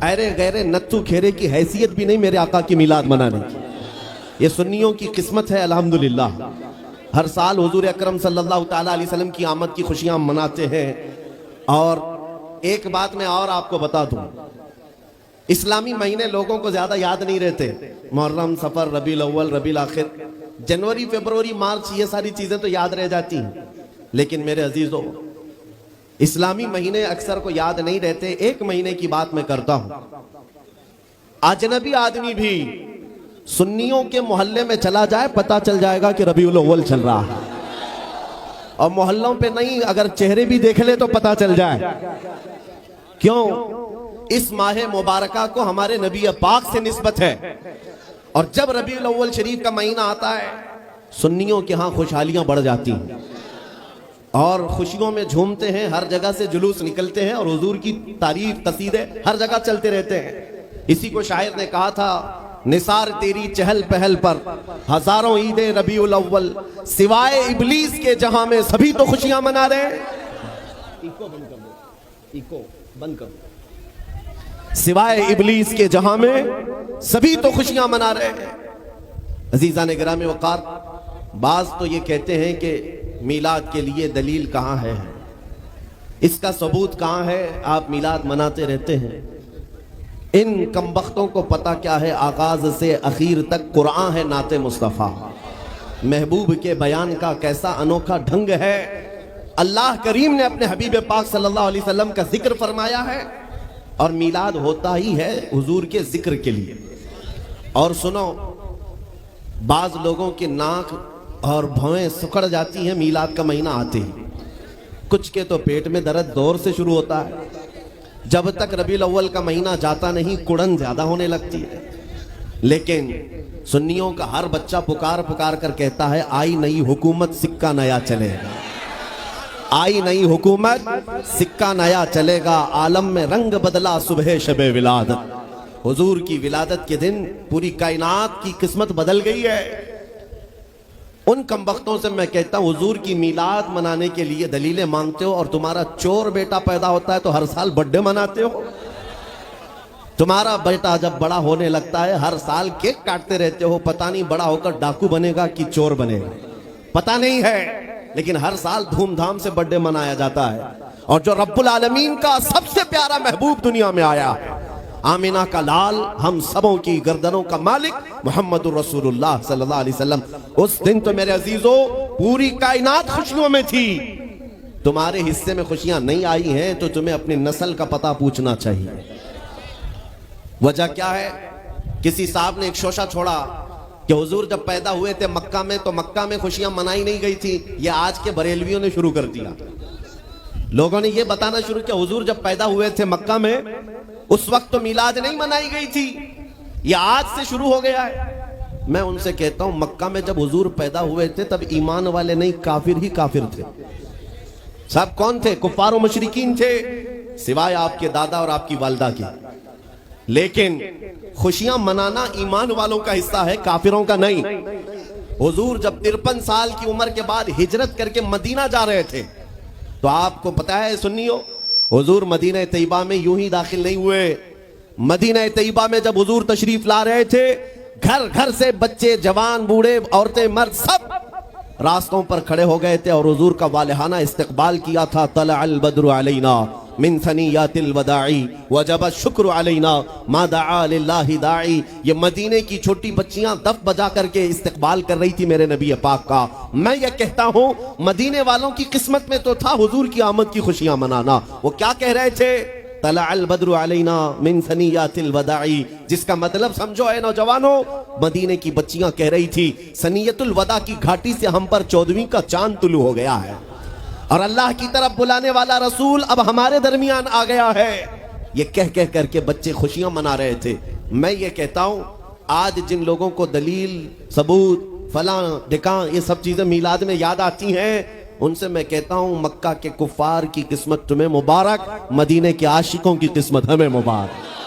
ارے غیر نتھو کھیرے کی حیثیت بھی نہیں میرے آقا کی میلاد منانے کی. یہ سنیوں کی قسمت ہے الحمدللہ. ہر سال حضور اکرم صلی اللہ تعالیٰ علیہ وسلم کی آمد کی خوشیاں مناتے ہیں. اور ایک بات میں اور آپ کو بتا دوں, اسلامی مہینے لوگوں کو زیادہ یاد نہیں رہتے. محرم, صفر, ربیع الاول, ربیع الاخر, جنوری, فیبروری, مارچ, یہ ساری چیزیں تو یاد رہ جاتی ہیں. لیکن میرے عزیزو, اسلامی مہینے اکثر کو یاد نہیں رہتے. ایک مہینے کی بات میں کرتا ہوں. اجنبی آدمی بھی سنیوں کے محلے میں چلا جائے پتہ چل جائے گا کہ ربیع الاول چل رہا ہے. اور محلوں پہ نہیں, اگر چہرے بھی دیکھ لے تو پتہ چل جائے. کیوں؟ اس ماہ مبارکہ کو ہمارے نبی پاک سے نسبت ہے. اور جب ربیع الاول شریف کا مہینہ آتا ہے, سنیوں کے ہاں خوشحالیاں بڑھ جاتی ہیں اور خوشیوں میں جھومتے ہیں. ہر جگہ سے جلوس نکلتے ہیں اور حضور کی تعریف, قصیدے ہر جگہ چلتے رہتے ہیں. اسی کو شاعر نے کہا تھا, نثار تیری چہل پہل پر ہزاروں عید ربیع الاول, سوائے ابلیس کے جہاں میں سبھی تو خوشیاں منا رہے ہیں. ایکو بند کر دو. سوائے ابلیس کے جہاں میں سبھی تو خوشیاں منا رہے ہیں. عزیزان گرامی وقار, بعض تو یہ کہتے ہیں کہ میلاد کے لیے دلیل کہاں ہے, اس کا ثبوت کہاں ہے, آپ میلاد مناتے رہتے ہیں. ان کمبختوں کو پتہ کیا ہے, آغاز سے اخیر تک قرآن ہے نعت مصطفیٰ. محبوب کے بیان کا کیسا انوکھا ڈھنگ ہے. اللہ کریم نے اپنے حبیب پاک صلی اللہ علیہ وسلم کا ذکر فرمایا ہے, اور میلاد ہوتا ہی ہے حضور کے ذکر کے لیے. اور سنو, بعض لوگوں کے ناک اور بھویں سکڑ جاتی ہیں میلاد کا مہینہ آتے ہی. کچھ کے تو پیٹ میں درد دور سے شروع ہوتا ہے. جب تک ربیع الاول کا مہینہ جاتا نہیں کڑن زیادہ ہونے لگتی ہے. لیکن سنیوں کا ہر بچہ پکار پکار کر کہتا ہے, آئی نئی حکومت سکہ نیا چلے گا, آئی نئی حکومت سکہ نیا چلے گا. عالم میں رنگ بدلا صبح شب ولادت. حضور کی ولادت کے دن پوری کائنات کی قسمت بدل گئی ہے. ان کمبختوں سے میں کہتا ہوں, حضور کی میلاد منانے کے لیے دلیلیں مانگتے ہو, اور تمہارا چور بیٹا پیدا ہوتا ہے تو ہر سال برتھڈے مناتے ہو. تمہارا بیٹا جب بڑا ہونے لگتا ہے ہر سال کیک کاٹتے رہتے ہو. پتہ نہیں بڑا ہو کر ڈاکو بنے گا کہ چور بنے گا, پتہ نہیں ہے, لیکن ہر سال دھوم دھام سے برتھڈے منایا جاتا ہے. اور جو رب العالمین کا سب سے پیارا محبوب دنیا میں آیا, آمینہ کا لال, ہم سبوں کی گردنوں کا مالک محمد الرسول اللہ صلی اللہ علیہ وسلم, اس دن تو میرے عزیزو پوری کائنات خوشیوں میں تھی. تمہارے حصے میں خوشیاں نہیں آئی ہیں تو تمہیں اپنی نسل کا پتہ پوچھنا چاہیے. وجہ کیا ہے؟ کسی صاحب نے ایک شوشہ چھوڑا کہ حضور جب پیدا ہوئے تھے مکہ میں تو مکہ میں خوشیاں منائی نہیں گئی تھی. یہ آج کے بریلویوں نے شروع کر دیا. لوگوں نے یہ بتانا شروع کیا, حضور جب پیدا ہوئے تھے مکہ میں اس وقت تو میلاد نہیں منائی گئی تھی, یہ آج سے شروع ہو گیا ہے. میں ان سے کہتا ہوں, مکہ میں جب حضور پیدا ہوئے تھے تب ایمان والے نہیں, کافر ہی کافر تھے. سب کون تھے؟ کفار و مشرکین تھے, سوائے آپ کے دادا اور آپ کی والدہ کے. لیکن خوشیاں منانا ایمان والوں کا حصہ ہے, کافروں کا نہیں. حضور جب 53 سال کی عمر کے بعد ہجرت کر کے مدینہ جا رہے تھے تو آپ کو پتا ہے سنیو, حضور مدینہ طیبہ میں یوں ہی داخل نہیں ہوئے. مدینہ طیبہ میں جب حضور تشریف لا رہے تھے, گھر گھر سے بچے, جوان, بوڑھے, عورتیں, مرد سب راستوں پر کھڑے ہو گئے تھے اور حضور کا والہانہ استقبال کیا تھا. طلع البدر علینا من ثنیات الوداع وجب الشکر علینا ما دعا للہ داعی. یہ مدینے کی چھوٹی بچیاں دف بجا کر کے استقبال کر رہی تھی میرے نبی پاک کا. میں یہ کہتا ہوں مدینے والوں کی قسمت میں تو تھا حضور کی آمد کی خوشیاں منانا. وہ کیا کہہ رہے تھے؟ طلع البدر علینا من ثنیات الوداع, جس کا مطلب سمجھو اے نوجوانوں, مدینے کی بچیاں کہہ رہی تھی ثنیۃ الوداع کی گھاٹی سے ہم پر 14ویں کا چاند طلوع ہو گیا ہے, اور اللہ کی طرف بلانے والا رسول اب ہمارے درمیان آ گیا ہے. یہ کہہ کر کے بچے خوشیاں منا رہے تھے. میں یہ کہتا ہوں, آج جن لوگوں کو دلیل, ثبوت, فلاں ڈھکاں یہ سب چیزیں میلاد میں یاد آتی ہیں, ان سے میں کہتا ہوں مکہ کے کفار کی قسمت تمہیں مبارک, مدینے کے عاشقوں کی قسمت ہمیں مبارک.